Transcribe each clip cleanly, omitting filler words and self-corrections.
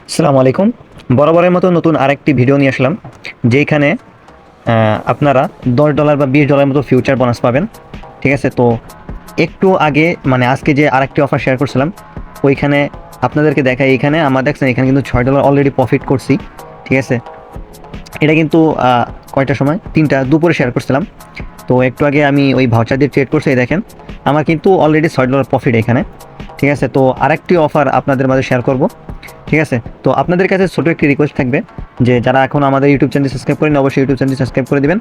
আসসালামু আলাইকুম। বরাবরের মতো নতুন আরেকটি ভিডিও নিয়ে আসলাম, যেখানে আপনারা $10 বা $20 মতো ফিউচার বোনাস পাবেন। ঠিক আছে? তো একটু আগে মানে আজকে যে আরেকটি অফার শেয়ার করছিলাম, ওইখানে আপনাদেরকে দেখাই। এখানে আমার দেখছেন, এখানে কিন্তু $6 অলরেডি প্রফিট করছি। ঠিক আছে? এটা কিন্তু কয়টার সময়? 3টা দুপুরে শেয়ার করছিলাম। তো একটু আগে আমি ওই ভাউচার দিয়ে ট্রেড করছি, এই দেখেন আমার কিন্তু অলরেডি $6 প্রফিট এখানে। ঠিক আছে? তো আরেকটি অফার আপনাদের মাঝে শেয়ার করব। ঠিক আছে? তো আপনাদের কাছে ছোট একটি রিকোয়েস্ট থাকবে, যে যারা এখন আমাদের ইউটিউব চ্যানেল সাবস্ক্রাইব করেন, অবশ্যই ইউটিউব চ্যানেল সাবস্ক্রাইব করে দিবেন।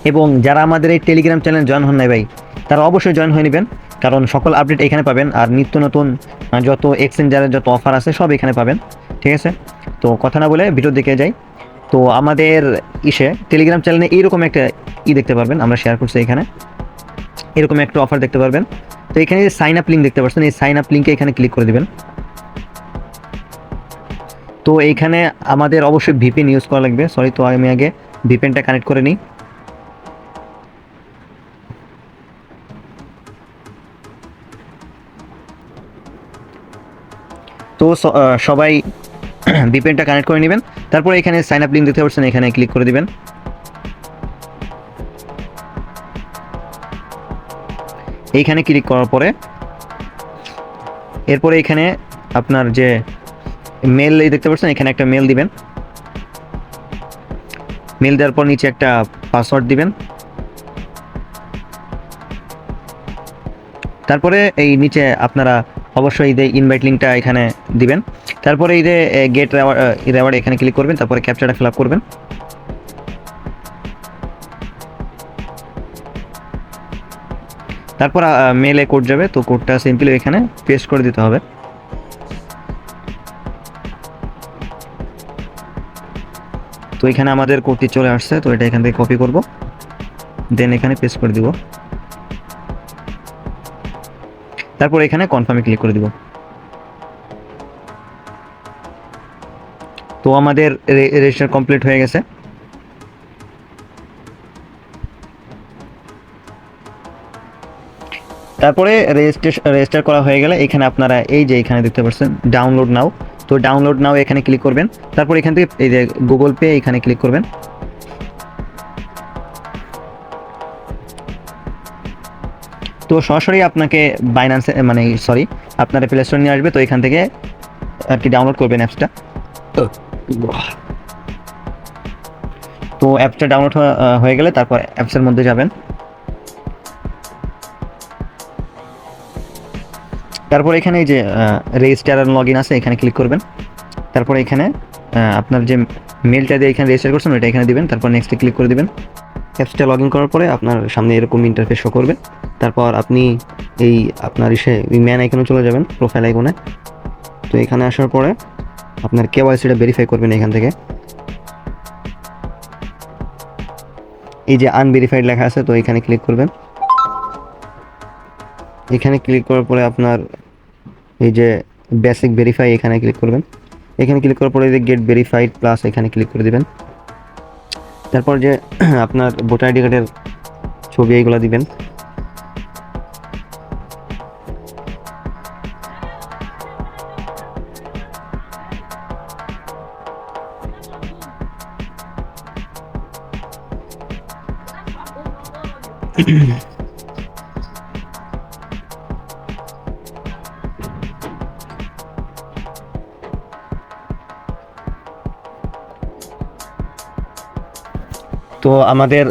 এবং যারা আমাদের এই টেলিগ্রাম চ্যানেল জয়েন হন নাই ভাই, তারা অবশ্যই জয়েন হয়ে নেবেন, কারণ সকল আপডেট এখানে পাবেন। আর নিত্য নতুন যত এক্সচেঞ্জারের যত অফার আছে সব এখানে পাবেন। ঠিক আছে? তো কথা না বলে ভিডিও দেখে যাই। তো আমাদের টেলিগ্রাম চ্যানেলে এইরকম একটা দেখতে পারবেন, আমরা শেয়ার করছি এখানে। এরকম একটা অফার দেখতে পারবেন। তো এখানে যে সাইন আপ লিঙ্ক দেখতে পাচ্ছেন, এই সাইন আপ লিঙ্কে এখানে ক্লিক করে দিবেন। তো এইখানে আমাদের অবশ্যই ভিপিএন ইউজ করা লাগবে। সরি, তো আমি আগে ভিপিএনটা কানেক্ট করে নিই। তো সবাই ভিপিএনটা কানেক্ট করে নেবেন। তারপরে এখানে সাইন আপ লিঙ্ক দেখতে পাচ্ছেন, এখানে ক্লিক করে দিবেন। এইখানে ক্লিক করার পরে এরপরে এখানে আপনার যে মেল দেখতে পাচ্ছেন, এখানে একটা মেল দিবেন। মেল দেওয়ার পর নিচে একটা পাসওয়ার্ড দিবেন। তারপরে এই নিচে আপনারা অবশ্যই এই ইনভাইট লিঙ্কটা এখানে দিবেন। তারপরে এই যে গেট রেওয়ার্ড এখানে ক্লিক করবেন। তারপরে ক্যাপচাটা ফিল আপ করবেন। তারপর মেলে কোড যাবে, তো কোডটা সিম্পলি এখানে পেস্ট করে দিতে হবে। তো এখানে আমাদের কোডটি চলে আসছে, তো এটা এখান থেকে কপি করব, দেন এখানে পেস্ট করে দিব। তারপর এখানে কনফার্মে ক্লিক করে দিব। তো আমাদের রেজিস্টার কমপ্লিট হয়ে গেছে। তারপরে রেজিস্টার করা হয়ে গেলে এখানে আপনারা এই যে এখানে দেখতে পাচ্ছেন ডাউনলোড নাও, তো ডাউনলোড নাও এখানে ক্লিক করবেন। তারপর এখান থেকে এই যে গুগল পে এখানে ক্লিক করবেন। তো সরাসরি আপনাকে বাইন্যান্সে মানে সরি আপনারা প্লে স্টোর নিয়ে আসবে। তো এখান থেকে আর কি ডাউনলোড করবেন অ্যাপসটা। তো অ্যাপসটা ডাউনলোড হয়ে গেলে তারপর অ্যাপসের মধ্যে যাবেন। তারপর এখানে এই যে রেজিস্টার আর লগ ইন আছে, এখানে ক্লিক করবেন। তারপর এখানে আপনার যে মেলটা দিয়ে এখানে রেজিস্টার করছেন ওইটা এখানে দিবেন। তারপর নেক্সটে ক্লিক করে দিবেন। অ্যাপসটা লগ ইন করার পরে আপনার সামনে এরকম ইন্টারফেস শো করবে। তারপর আপনি এই আপনার ম্যান আইকনে চলে যাবেন, প্রোফাইল আইকনে। তো এখানে আসার পরে আপনার কেওয়াইসিটা ভেরিফাই করবেন এখান থেকে। এই যে আনভেরিফাইড লেখা আছে, তো এখানে ক্লিক করবেন। এখানে ক্লিক করার পরে আপনার এই যে বেসিক ভেরিফাই এখানে ক্লিক করবেন। এখানে ক্লিক করার পরে এই যে গেট ভেরিফাইড প্লাস এখানে ক্লিক করে দিবেন। তারপর যে আপনার ভোটার আইডি কার্ডের ছবি এইগুলো দিবেন। তো আমাদের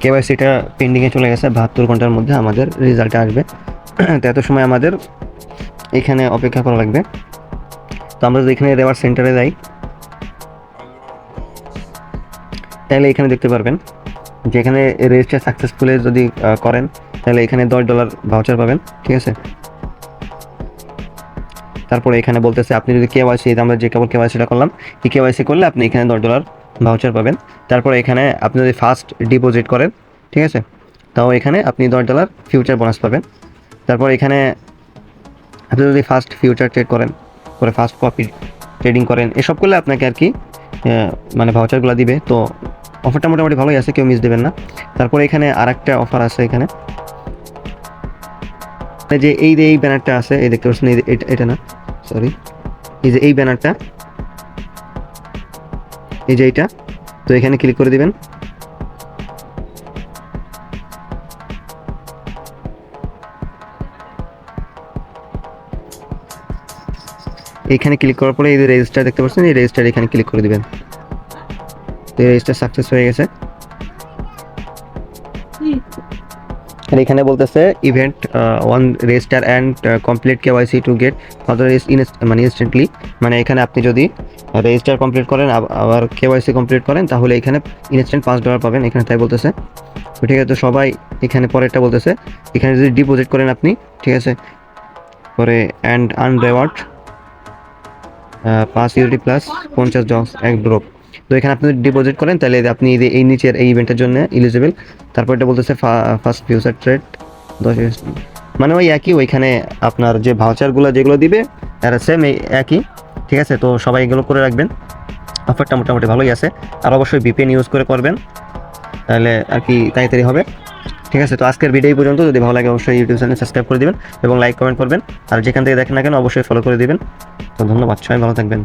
কেওয়াইসিটা পেন্ডিংয়ে চলে গেছে, 72 ঘন্টার মধ্যে আমাদের রেজাল্টটা আসবে। তো এত সময় আমাদের এখানে অপেক্ষা করা লাগবে। তো আমরা যদি এখানে রেওয়ার্ড সেন্টারে যাই, তাহলে এখানে দেখতে পারবেন যে এখানে রেজিস্টার সাকসেসফুলি যদি করেন, তাহলে এখানে $10 ভাউচার পাবেন। ঠিক আছে? তারপরে এখানে বলতেছে আপনি যদি কেওয়াইসি, আমরা যে কেবল কেওয়াইসিটা করলাম, এই কেওয়াইসি করলে আপনি এখানে $10 ভাউচার পাবেন। তারপরে এখানে আপনি যদি ফার্স্ট ডিপোজিট করেন, ঠিক আছে, তাও এখানে আপনি $10 ফিউচার বোনাস পাবেন। তারপর এখানে আপনি যদি ফার্স্ট ফিউচার ট্রেড করেন, করে ফার্স্ট কপি ট্রেডিং করেন, এসব করলে আপনাকে আর কি মানে ভাউচারগুলো দিবে। তো অফারটা মোটামুটি ভালোই আছে, কেউ মিস দেবেন না। তারপরে এখানে আরেকটা অফার আছে, এখানে যে এই ব্যানারটা আছে, এই দেখতে পাচ্ছেন, এটা না, সরি, এই যে এই ব্যানারটা, এই যে এইটা, তো এখানে ক্লিক করে দিবেন। এখানে ক্লিক করার পরে এই যে রেজিস্টার দেখতে পাচ্ছেন, এই রেজিস্টার এখানে ক্লিক করে দিবেন। তো রেজিস্টার সাকসেস হয়ে গেছে। আর এখানে বলতেছে event one register and complete KYC to get further মানে ইনস্ট্যান্টলি, মানে এখানে আপনি যদি রেজিস্টার কমপ্লিট করেন আবার কেওয়াইসি কমপ্লিট করেন তাহলে এখানে ইনস্ট্যান্ট $5 পাবেন এখানে, তাই বলতেছে। তো ঠিক আছে, তো সবাই এখানে পরেরটা বলতেছে এখানে যদি ডিপোজিট করেন আপনি, ঠিক আছে, পরে and earn reward 5 unity plus $50 এক ড্রপ। তো এখানে আপনি ডিপোজিট করেন তাহলে আপনি এই নিচের এই ইভেন্টের জন্য এলিজিবল। তারপর এটা বলতেছে ফার্স্ট ফিউচার ট্রেড 10 USD, মানে ওই একই, ওইখানে আপনার যে ভাউচারগুলো যেগুলো দিবে এরা সেম এই একই, ঠিক আছে। তো সবাই এগুলো করে রাখবেন, অফারটা মোটামুটি ভালোই আছে। আর অবশ্যই VPN ইউজ করে করবেন, তাহলে আর কি তাড়াতাড়ি হবে, ঠিক আছে। তো আজকের ভিডিও পর্যন্ত, যদি ভালো লাগে অবশ্যই ইউটিউব চ্যানেল সাবস্ক্রাইব করে দিবেন এবং লাইক কমেন্ট করবেন, আর যেখান থেকে দেখেন না কেন অবশ্যই ফলো করে দিবেন। তো ধন্যবাদ, সবাই ভালো থাকবেন।